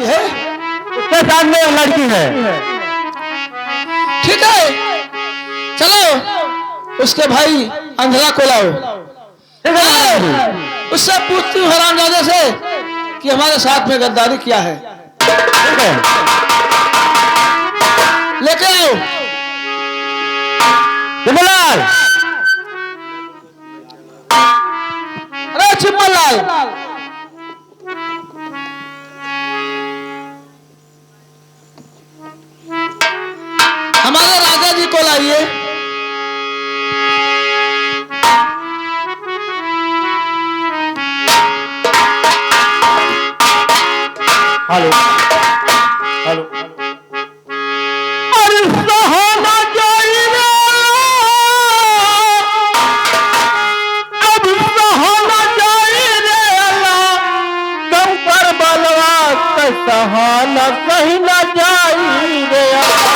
है उसके सामने एक लड़की है। ठीक है, चलो उसके भाई अंधरा को लाओ। ठीक है, उससे पूछती हूँ हरामजादे से कि हमारे साथ में गद्दारी किया है। ठीक है। लेके आओ। चिम्मलाल, अरे चिम्मलाल, हमारे राजा जी को लाइए। Hello hello. अरे सहाना जाई रे, अब सहाना जाई रे अल्लाह, कम पर बलवा तो सहाना सही न जाई रे अल्लाह।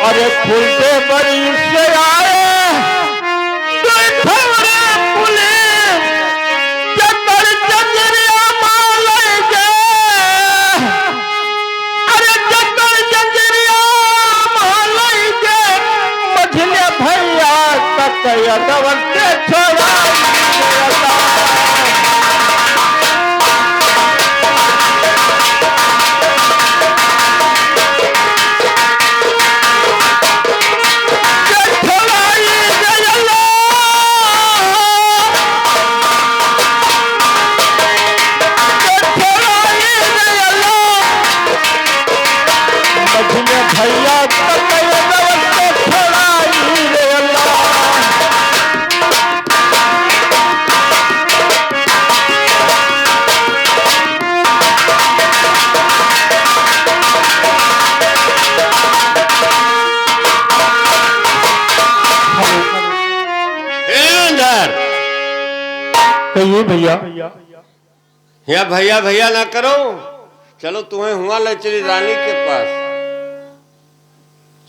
अरे फुलते बड़ी से आए पुलिस चक्कर जंजरिया माल गे, अरे चक्कर जंजरिया माल गे, मझले भैया तक यदवन से छोड़ा। कहिए भैया। यहाँ भैया भैया ना करो, चलो तुम्हें हुआ ले चली रानी के पास।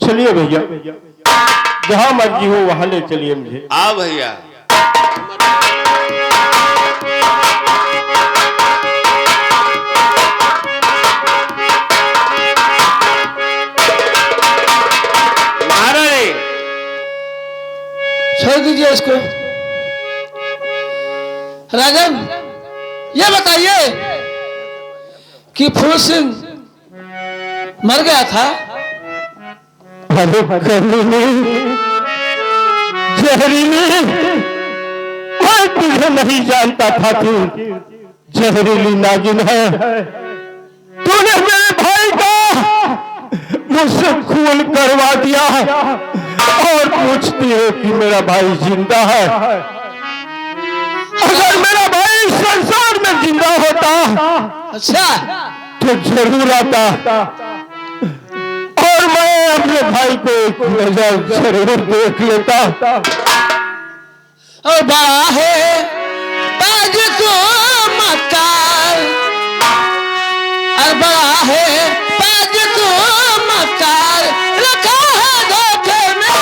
चलिए भैया, जहाँ मर्जी हो वहाँ ले चलिए मुझे। आओ भैया। छोड़ दीजिए इसको। राजन, ये बताइए कि फूल सिंह मर गया था? अरे कमीने, जहरीली, मैं तुझे नहीं जानता था कि जहरीली नागिन है। तूने मेरे भाई का मुझसे खून करवा दिया और पूछती है कि मेरा भाई जिंदा है। अगर मेरा भाई इस संसार में जिंदा होता, अच्छा, तो जरूर आता और मैं अपने भाई को एक नजर जरूर देख लेता। और बड़ा है ताज को मकार, और बड़ा है ताज को मकार, रखा है धोखे में।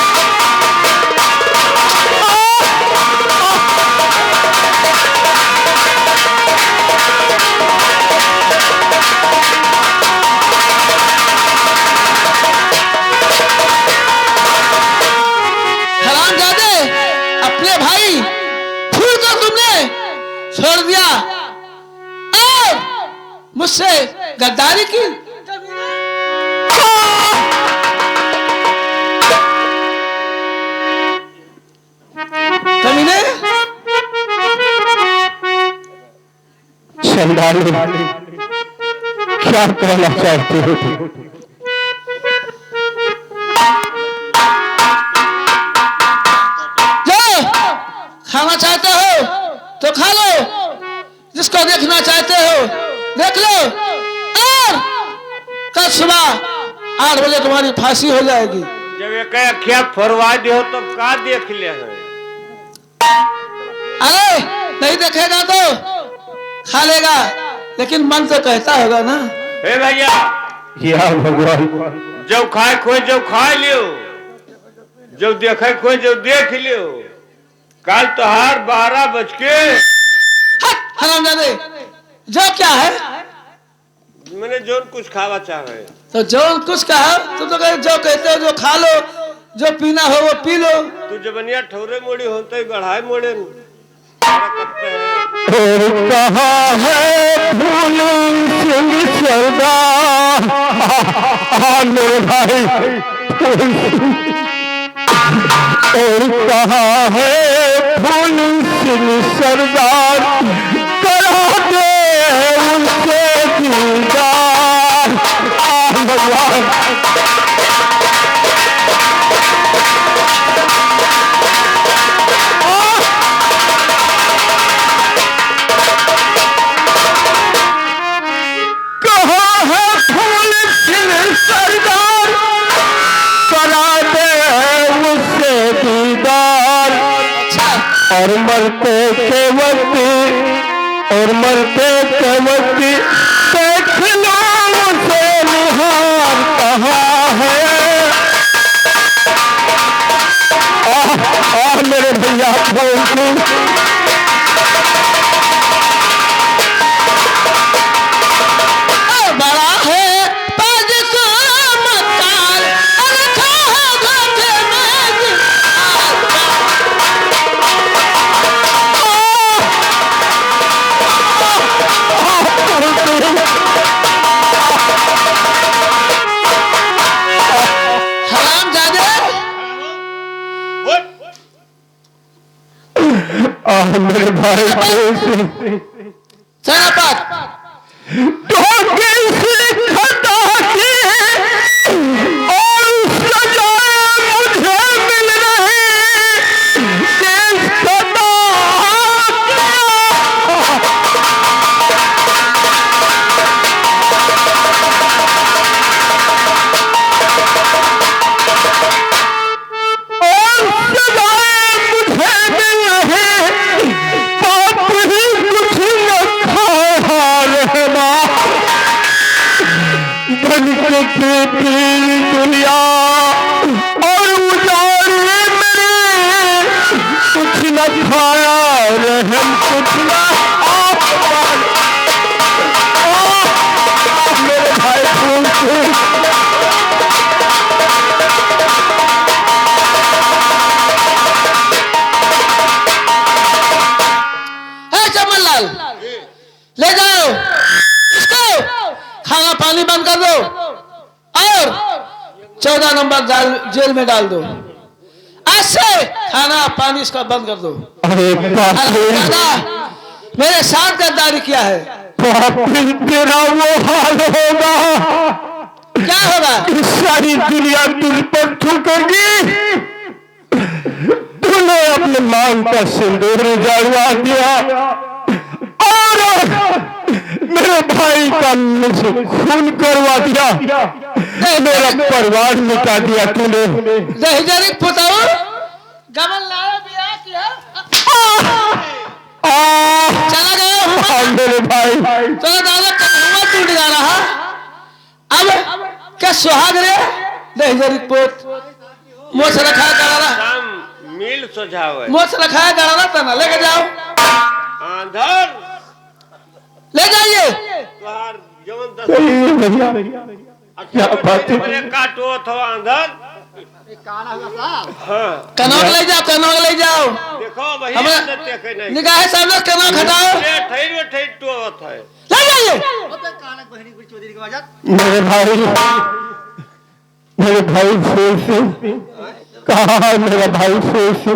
हरामजादे, अपने भाई फूल को तुमने छोड़ दिया और मुझसे गद्दारी की। कमीने, चंदाली, क्या कहना चाहते हो? जो खाना चाहते हो तो खा लो, जिसको देखना चाहते हो देख लो, और कल सुबह 8 बजे तुम्हारी फांसी हो जाएगी। जब एक अखिया फोरवा दियो तो का देख ले है? अरे नहीं देखेगा तो खा लेगा, लेकिन मन तो कहता होगा ना। हे भैया, या भगवान, जब खाए खोए जब खा लियो, जब देखे खोए जब देख लियो। कल तोहार 12 बज के हरामजादे, जो क्या है? मैंने जो कुछ खावा चाहे तो जो कुछ कहा तुम तो जो कहते हो जो खा लो, जो पीना हो वो पी लो। तू जबनिया ठौरे मोड़ी होते ही गढ़ाई मोड़े कहाँ है फूल सिंह सरदार? मेरे भाई और कहाँ है फूल सिंह सरदार? करा दे उनसे दीदार। भगवान, और मरते के वक्त, और मरते के वक्त देख लो उसे निहार कहाँ है? मेरे भैया बड़ा है ताज को मकार, रखा है धोखे में। हरामजादे, मेरे भाई सेनापत, धोखे से खता की और सजाएं मुझे मिल रही, देश खता दुनिया और उजाड़े मेरे, कुछ न खाया रहम कुछ न मेरे भाई फूल सिंह। ले जाओ इसको, खाना पानी बंद कर दो और 14 नंबर जेल में डाल दो। आज से खाना पानी इसका बंद कर दो। अरे दादा मेरे साथ गद्दारी किया है। तेरा वो हाल होगा, क्या होगा? इस सारी दुनिया तुझ पर थूकेगी। तूने अपने मांग का सिंदूर जलवा दिया और मेरे भाई का मुझसे खून करवा दिया, मेरा परिवार मिटा दिया तूने। दहेजरिक पुताऊ गमन लाया बिया किया, चला गया हूँ मेरे भाई। तो दादा कन्हैया टूट जा रहा। अब क्या सुहाग रे दहेजरिक पुत मोछ रखा करारा, शाम मिल सुझावे मोछ रखा करारा तना लेके जाओ, आंधर ले जाइए। तुहार जवन क्या बात है? बड़े काटो थो आंधर। हाँ कनौक ले जाओ, कनौक ले जाओ। देखो वही हमें अंदर देखे नहीं निगाह सामने कनौक हटाओ, ठहर तो होत है। ले जाइए। मेरे भाई फिर से कहाँ है? मेरा भाई फिर से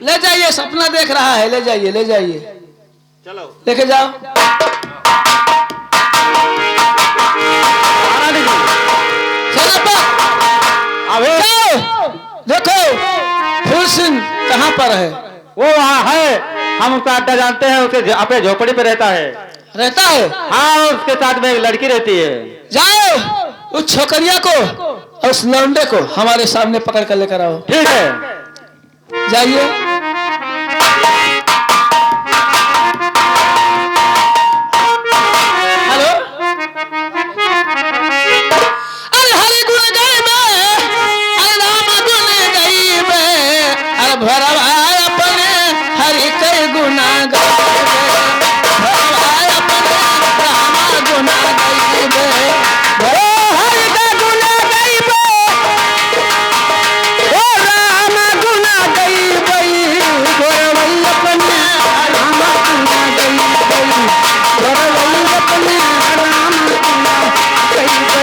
ले जाइए, सपना देख रहा है, ले जाइए, ले जाइए, चलो लेके जाओ। देखो फूल सिंह कहाँ पर है? वो वहाँ है, हम उसका अड्डा जानते हैं, उसके अपने झोपड़ी पे रहता है। रहता है? हाँ, उसके साथ में एक लड़की रहती है। जाओ उस छोकरिया को और उस लौंडे को हमारे सामने पकड़ कर लेकर आओ। ठीक है, जाइए। हेलो, अरे हरि गुण गई में, अरे राम गुण गई में, अरे भरवाए अपने हरि कई गुना गई में, भरवाए अपने राम गुना गई में, हरि का गुना गई में, ओ राम गुना गई में, भरवाई अपने राम गुना गई में, भरवाई अपने राम गुना गई में।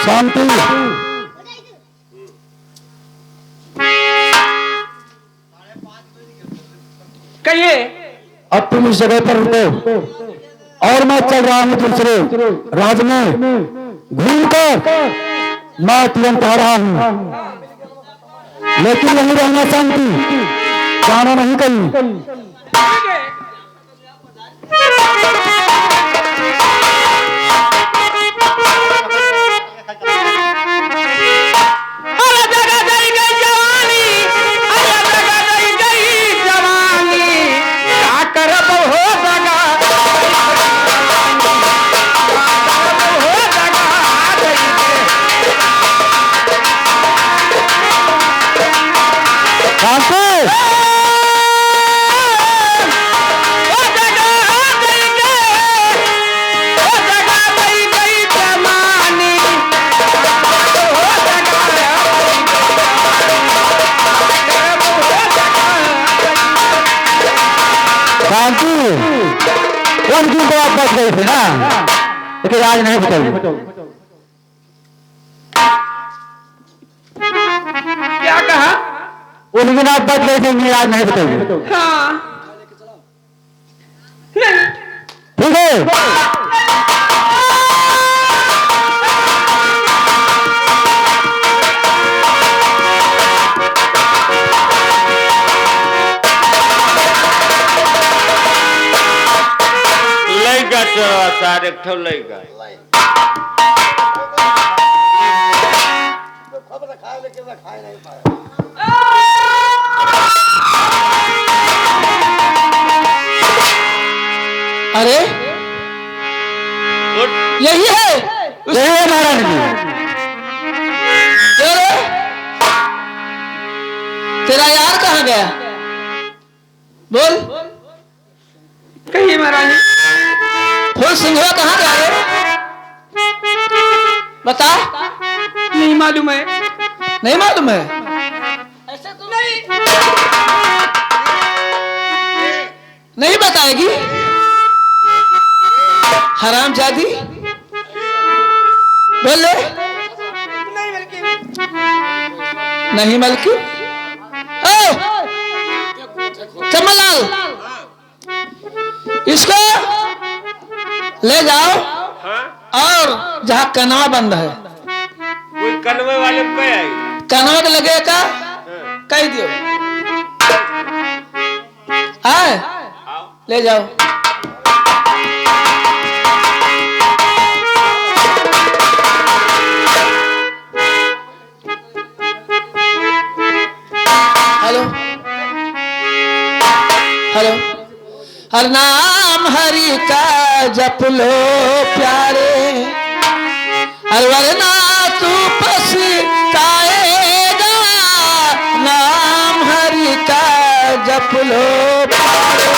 शांति। कहिए। अब तुम इस जगह पर रुको और मैं चल रहा हूँ दूसरे राज में घूम कर मैं तुरंत आ रहा हूँ, लेकिन यही रहना शांति, जाना नहीं कहीं। शांति उस दिन तो आप बच गए थे ना, लेकिन आज नहीं बताइए। क्या कहा? उस दिन आप बच गए थे, मैं आज नहीं बताइए। हाँ ठीक है। लइका चोरवा सार एक ठो लइका अरे यही है यही है महाराज जी। अरे तेरा यार कहाँ गया? बोल। कही महारानी फूल सिंघवा कहाँ गया रे? बता। नहीं मालूम है। नहीं मालूम है? ऐसे तो नहीं। नहीं बताएगी? हरामजादी बोल ले। नहीं मलकी। ओ चमनलाल, इसको ले जाओ हाँ? और जहाँ कनवा बंद है, कोई कनवे वाले को कह आई। कनवा के लगे का कह दियो। आए ले जाओ। Hello hello. हर नाम हरि का जप लो प्यारे, हर वरना तू पछताएगा। नाम हरि का जप लो प्यारे।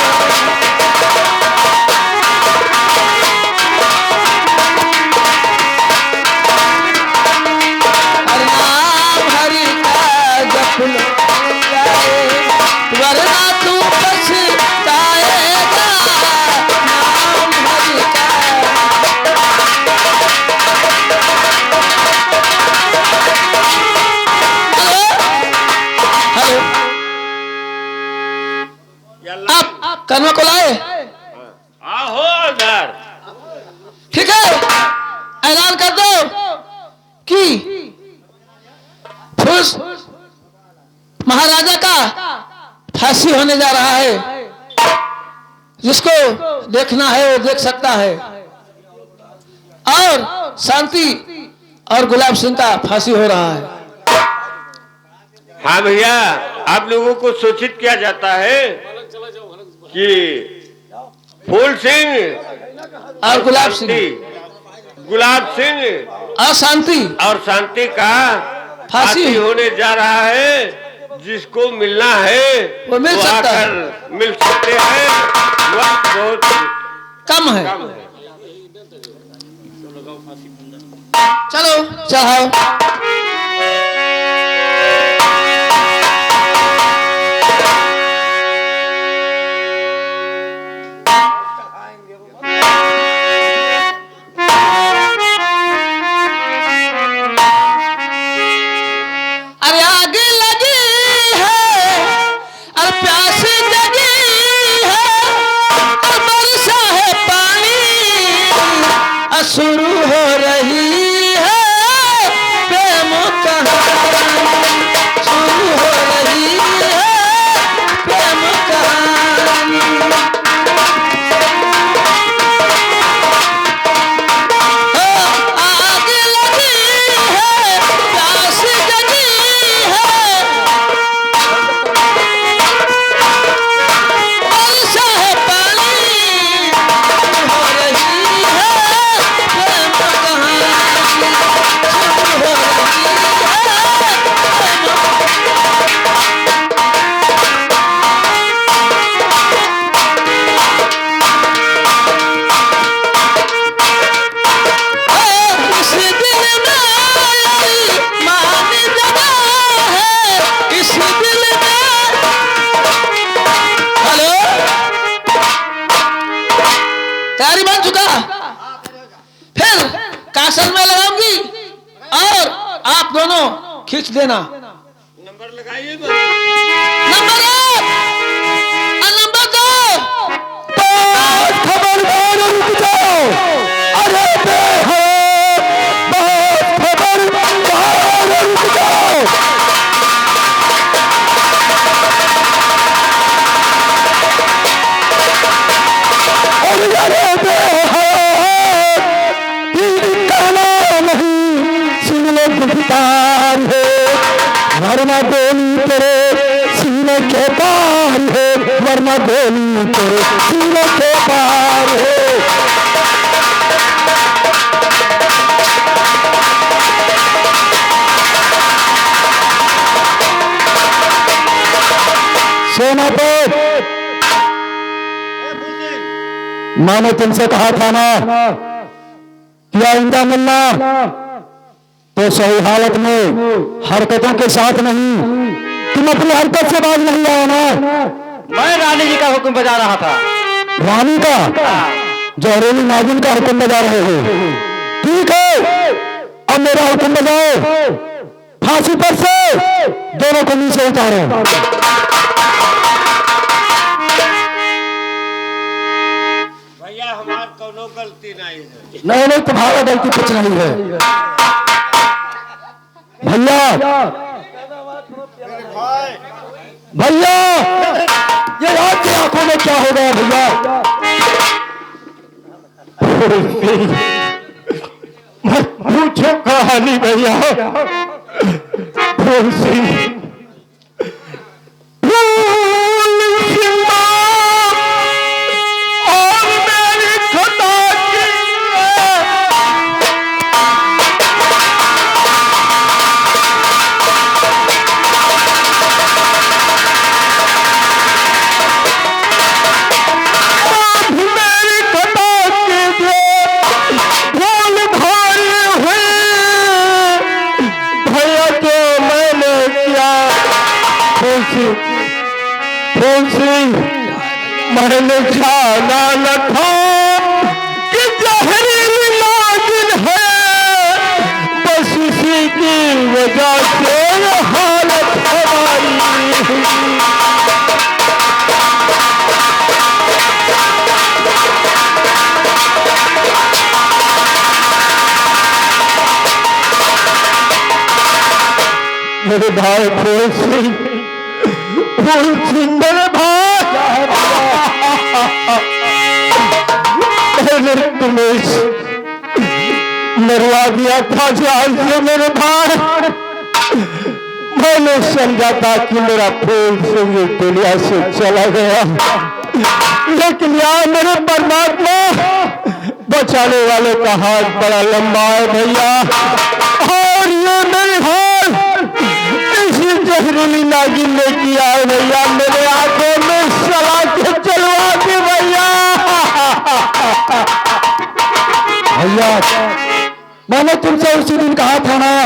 हर नाम हरि का जप लो प्यारे, वरना तू पछताएगा। नाम हरि का। हेलो आप कन्वा को लाए? आहो उधर। ठीक है, ऐलान कर दो कि फूस महाराजा का फांसी होने जा रहा है। जिसको देखना है वो देख सकता है। और शांति और गुलाब सिंह का फांसी हो रहा है। हाँ भैया, आप लोगों को सूचित किया जाता है कि फूल सिंह और गुलाब सिंह और शांति और शांति का फांसी होने जा रहा है। जिसको मिलना है वो मिल सकता है। आकर मिल सकते हैं। वक्त बहुत कम है। कम है। चलो चढ़ाओ। अरे आग लगी है और प्यास जगी है और बरसा है पानी और शुरू हो रही है खींच देना। नंबर लगाइए तो। नंबर 1 और नंबर 2। बस खबरदार रुक जाओ। अरे बेहद बस खबरदार रुक जाओ। अरे बेहद तीर कहना नहीं, सुन लो गुफ्तार है, वरना गोली तेरे सीने के पार है, वरना गोली तेरे सीने के पार है। सेनापति, मैंने तुमसे कहा था ना कि आइंदा मिलना तो सही हालत में हरकतों के साथ नहीं, तुम अपनी हरकत से बाज नहीं आए ना। मैं रानी जी का हुक्म बजा रहा था। रानी का, जहरीली नागिन का हुक्म बजा रहे हो? ठीक है, अब मेरा हुक्म बजाओ। फांसी पर से दोनों को नीचे उतारो। भैया हमार कोनो गलती नहीं है। नहीं नहीं, तुम्हारा गलती कुछ नहीं है भैया। भैया ये आपकी आंखों में क्या हो गया भैया? मत पूछो कहानी भैया। फूल सिंह और मेरी खुदा की मेरी खुदा कीजिए, भूल भारी हुई भैया जो मैंने किया। फूल सिंह मैंने जाना न था कि जहरीली नागिन है, बस इसी की वजह से ये हालत हमारी। मेरे भाई फूल सिंह मेरे भाई, मैंने तुम्हें मरवा दिया था जान से मेरे भाई। मैंने समझा था कि मेरा फूल सिंह दुनिया से चला गया, लेकिन यार मेरे परमात्मा बचाने वाले का हाथ बड़ा लंबा है भैया। और ये मेरे भाई इसी जहरीली नागिन ने किया है भैया, मेरे आंखों में सला के चलवा के भैया। भैया मैंने तुमसे उसी दिन कहा था ना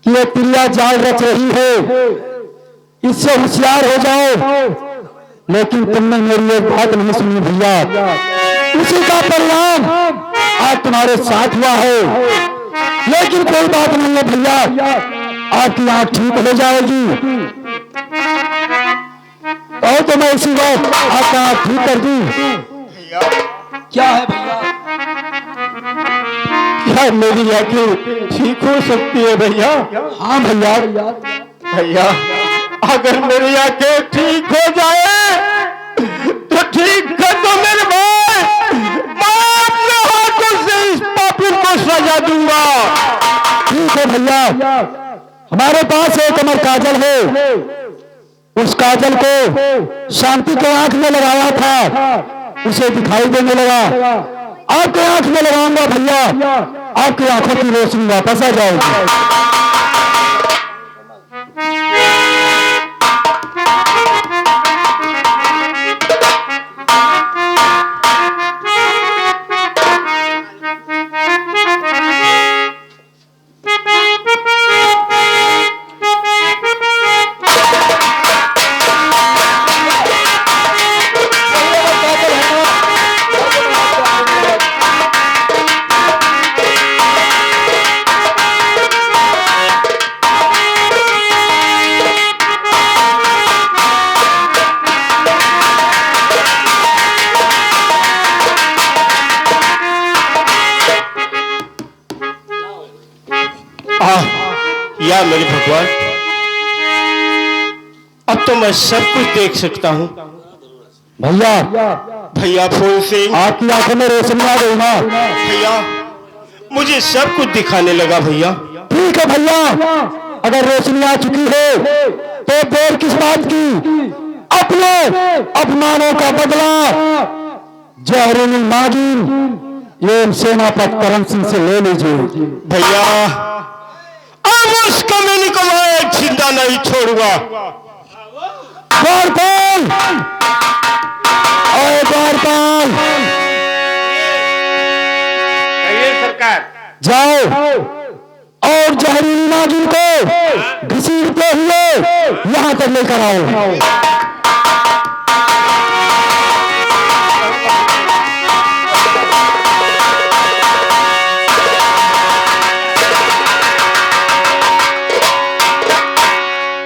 कि ये तिरिया जाल रच रही है, इससे होशियार हो जाओ, लेकिन तुमने मेरी एक बात नहीं सुनी भैया। उसी का परिणाम आज तुम्हारे साथ हुआ है। लेकिन कोई बात नहीं है भैया, आपकी आंख ठीक हो जाएगी और तो मैं उसी वक्त आपका आंख ठीक कर दूं। क्या है भैया? क्या मेरी आंखें ठीक हो सकती है भैया? हाँ भैया। भैया अगर मेरी आंखें ठीक हो जाए तो ठीक कर दो मेरे भाई, मैं अपने हाथों से इस पापी को सजा दूंगा। ठीक है भैया, हमारे पास एक अमर काजल है, उस काजल को शांति के आंख में लगाया था, उसे दिखाई देने लगा। आपके आंख में लगाऊंगा भैया, आपकी आंखों की रोशनी वापस आ जाएगी। दिया मेरे भगवान। अब तो मैं सब कुछ देख सकता हूँ। भैया भैया फूल सिंह, आपकी आंखों में रोशनी आ गई ना? भैया मुझे सब कुछ दिखाने लगा भैया। ठीक है भैया, अगर रोशनी आ चुकी है तो देर किस बात की? अपने अपमानों का बदला जहरीली नागिन ये सेनापति करम सिंह से ले लीजिए। भैया अब उस कमीनी को मैं जिंदा नहीं छोड़ूंगा। द्वारपाल, ओए द्वारपाल, कहिए सरकार। जाओ और जहरीली नागिन को घसीटते हुए यहाँ तक लेकर आओ।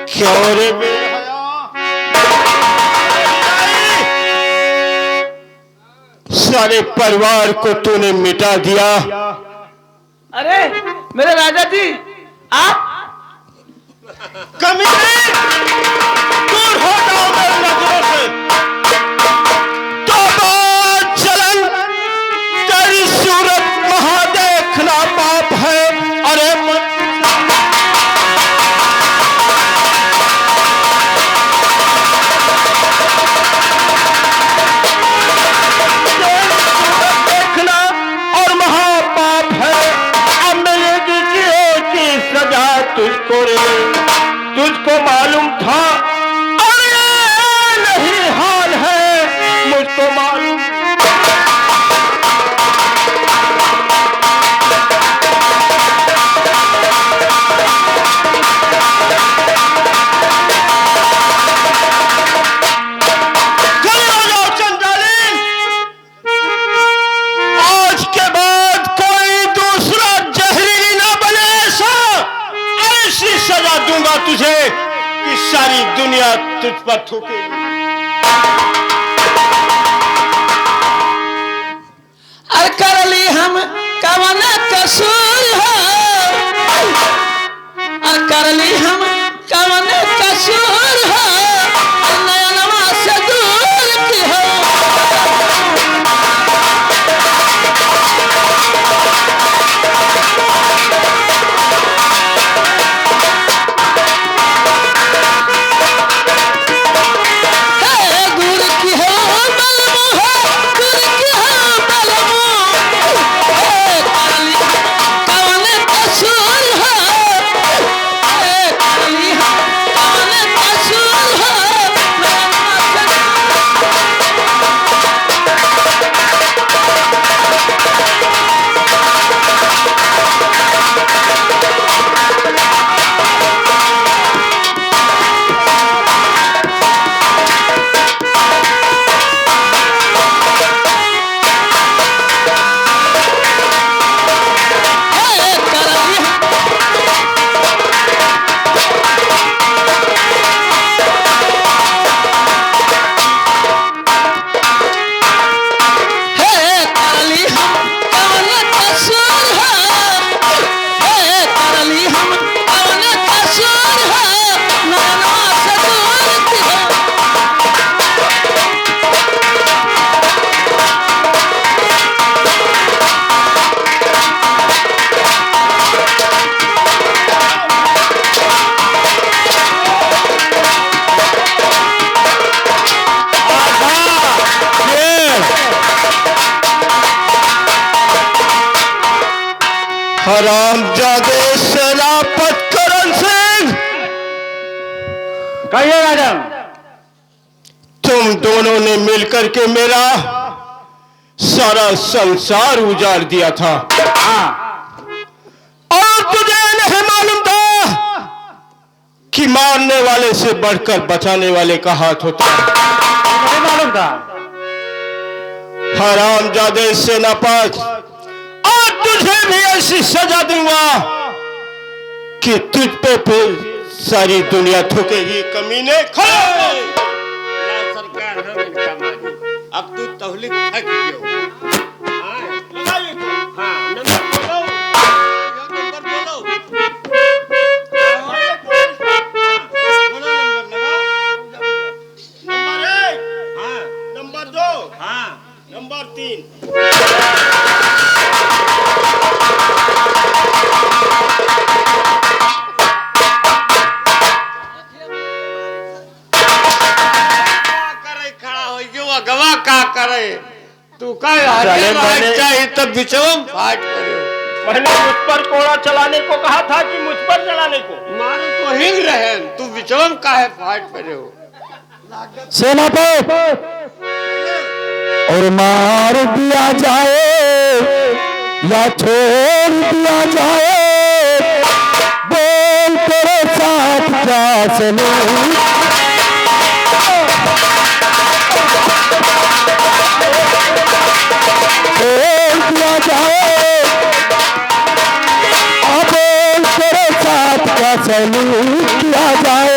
क्यों रे सारे परिवार को तूने मिटा दिया। अरे मेरे राजा जी, आप कमीने दूर हो जाओ मेरी नजरों से। तौबा चलन, तेरी सूरत महा देखना पाप है। अरे देखना और महापाप है। अब मिलेगी की सजा तुझको रे। तुझको मालूम था और ये नहीं हाल है मुझको मालूम। चले जाओ चंडाली, आज के बाद कोई दूसरा जहरीली ना बने। ऐसी सजा दूंगा तुझे कि सारी दुनिया तुझ पर थूकेगी। अरे कर ली हम कवन कसूर हो, अरे कर ली हम कवन कसूर हो, नयनवा से दूर की हो। दूर की हो बलमु हो, दूर की हो बलमु, करली कवन कसूर हो, करली कवन कसूर हो, हरामजादे सेनापति करण सिंह, कहिए राजा। तुम दोनों ने मिलकर के मेरा सारा संसार उजाड़ दिया था। और तुझे नहीं मालूम था कि मारने वाले से बढ़कर बचाने वाले का हाथ होता है। नहीं मालूम था। हरामजादे सेनापति, और तुझे भी ऐसी सजा दूंगा कि तुझ पे फिर सारी दुनिया थूकेगी। कमीने खड़े। सरकार हम इनका मानी। अब तू तहलीक थक गयो। हाँ, नंबर बोलो। नंबर बोलो। नंबर 2 हाँ नंबर 3 खड़ा हो गया गवा का करे तू का चाहिए तब बिचवम फाट करे मैंने मुझ पर कोड़ा चलाने को कहा था कि मुझ पर चलाने को? मारे तो हिंग रहे तू बिचवम का है फाट पड़े हो सेनापति और मार दिया जाए या छोड़ दिया जाए, बोल तेरे साथ क्या चलूं? बोल दिया जाए, अब बोल तेरे साथ क्या चलूं किया जाए?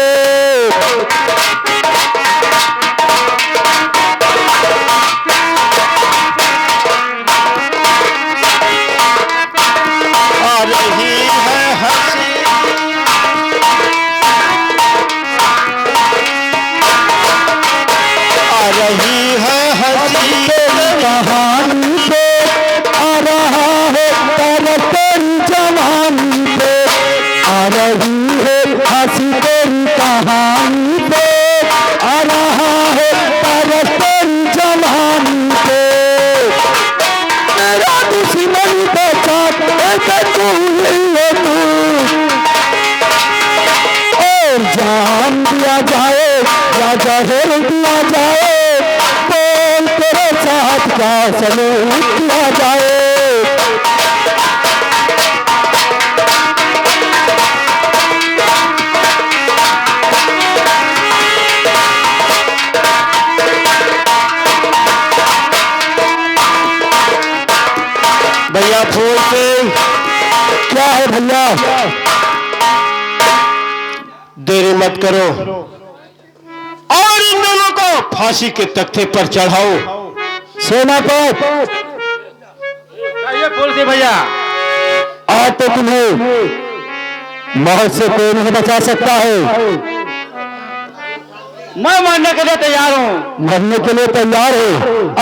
जान दिया जाए या जहर दिया जाए, बोल तेरे साथ क्या सलूक किया जाए? भैया फूल सिंह क्या है भैया? देरी मत करो और इन दोनों को फांसी के तख्ते पर चढ़ाओ। सेनापति ये फूल सिंह भैया, आज तो तुम्हें मौत से कोई नहीं बचा सकता है। मैं मरने के लिए तैयार हूँ। मरने के लिए तैयार हो?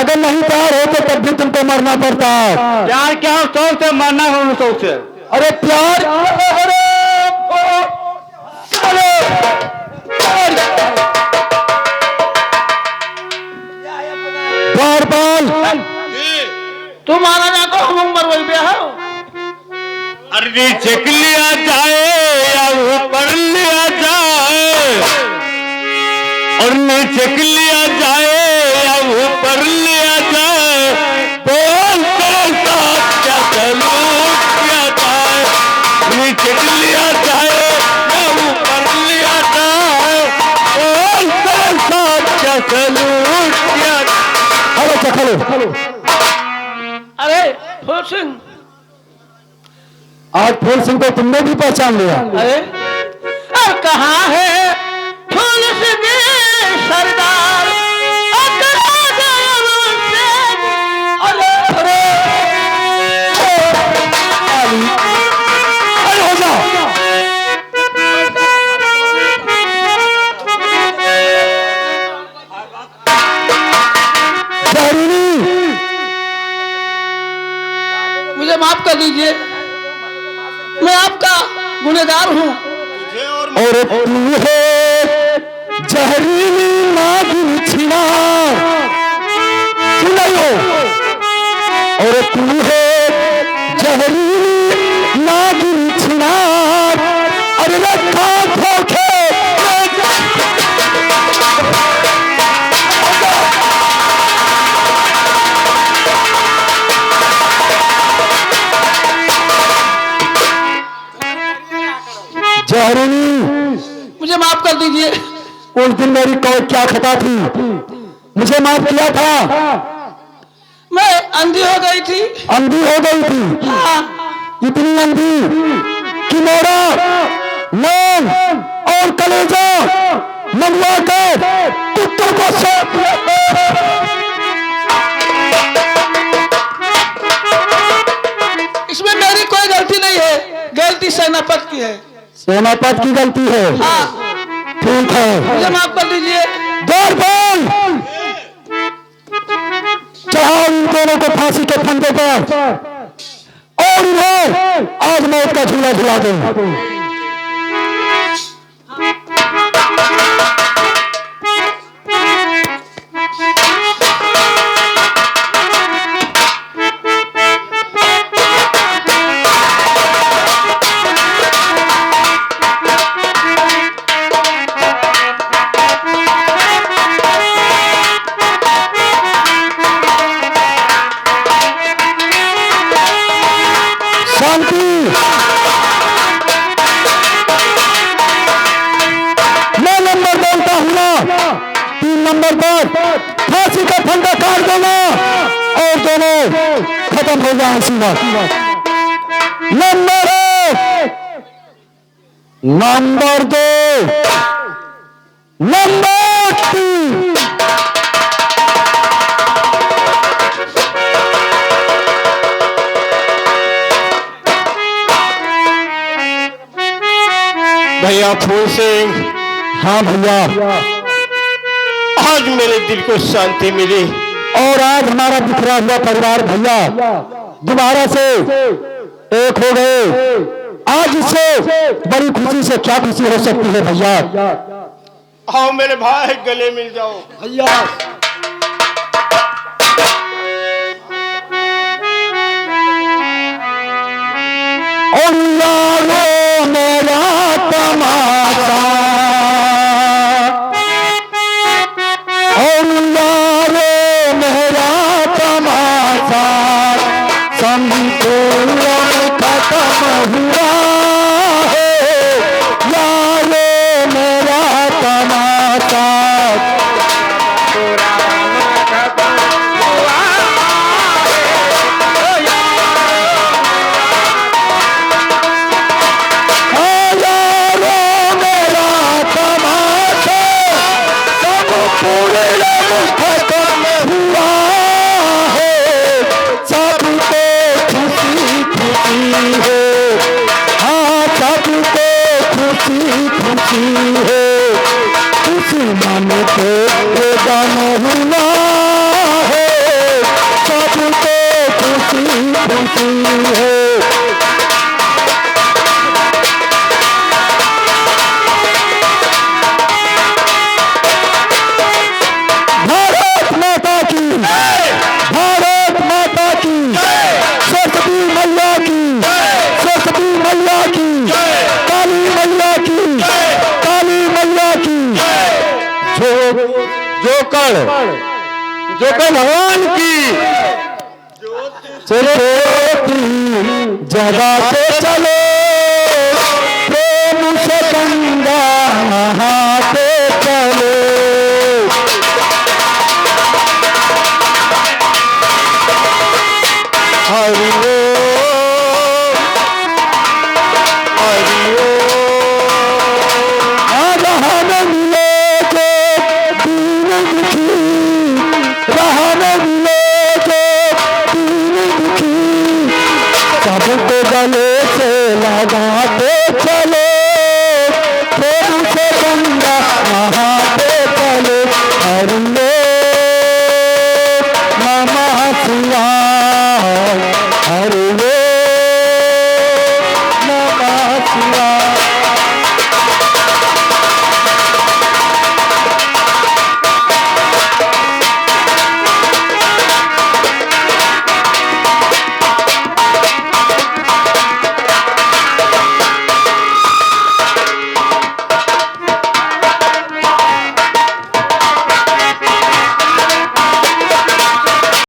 अगर नहीं तैयार हो तो तब भी तुमको मरना पड़ता है। प्यार क्या शौक से मरना है शौक से। अरे प्यार, बार बार तुम मारा ना को हम उम्र बोल गया हो। अरे चेक लिया जाए या ऊपर लिया जाए, और चेक लिया जाए या ऊपर लिया जाए, बोल तेरे साथ क्या सलूक किया जाए? चेक लिया जाए या ऊपर लिया जाए, बोल तेरे साथ क्या सलूक किया जाए? अरे चखलो। अरे फूल सिंह, आज फूल सिंह को तुमने भी पहचान लिया? अरे अब कहाँ है फूल सिंह सरदार? अरे हो जाओ। मुझे माफ कर दीजिए, मैं आपका गुनहगार हूँ। और तू है जहरीली नागिन छिना, सुनो। और तू है जहरीली नागिन छिना, अरे रखा धोखे। जहरीली, मुझे माफ कर दीजिए। उस दिन मेरी क्या खता थी? मुझे माफ किया था। मैं अंधी हो गई थी। अंधी हो गई थी? हाँ। इतनी अंधी कि मेरा नाम और कलेजा मनवा कर कुत्तों को सौंप दिया। इसमें मेरी कोई गलती नहीं है, गलती सेनापति की है। सेनापति की गलती है? हाँ। ठीक है, मुझे माफ कर दीजिए। दौड़ बोल। दोनों को फांसी के फंदे पर और उन्हें आज मौत का झूला झुला दो। शांति। मैं नंबर बोलता हूं ना, 3 नंबर पर फांसी का फंदा काट देना और दोनों खत्म हो जाए सीधा। Number 1, number 2, number 3। भैया फूल सिंह, हाँ भैया, आज मेरे दिल को शांति मिली। और आज हमारा बिखरा हुआ परिवार भैया दोबारा से एक हो गए। आज इससे बड़ी खुशी से क्या खुशी हो सकती है भैया। आओ मेरे भाई गले मिल जाओ भैया और यारो मेरा तमाशा, और यारो मेरा तमाशा संपूर्ण खत्म हुआ है। यारो मेरा तमाशा मन को गम हुआ है, सबको खुशी खुशी है। भारत माता की, भारत माता की, सरस्वती मैया की, सरस्वती मैया की, काली मैया की, काली मैया की। जोकर भगवान की ज्योति जगाते चलो, प्रेम से गंगा नहाते चलो। हरि ओम, हरि ओम। आज हमें मिले जो दीन दुखी, हमें मिले जो दीन दुखी, सबको गले से लगाते चलो, प्रेम से गंगा नहाते चलो। हरि ओम नमः शिवाय।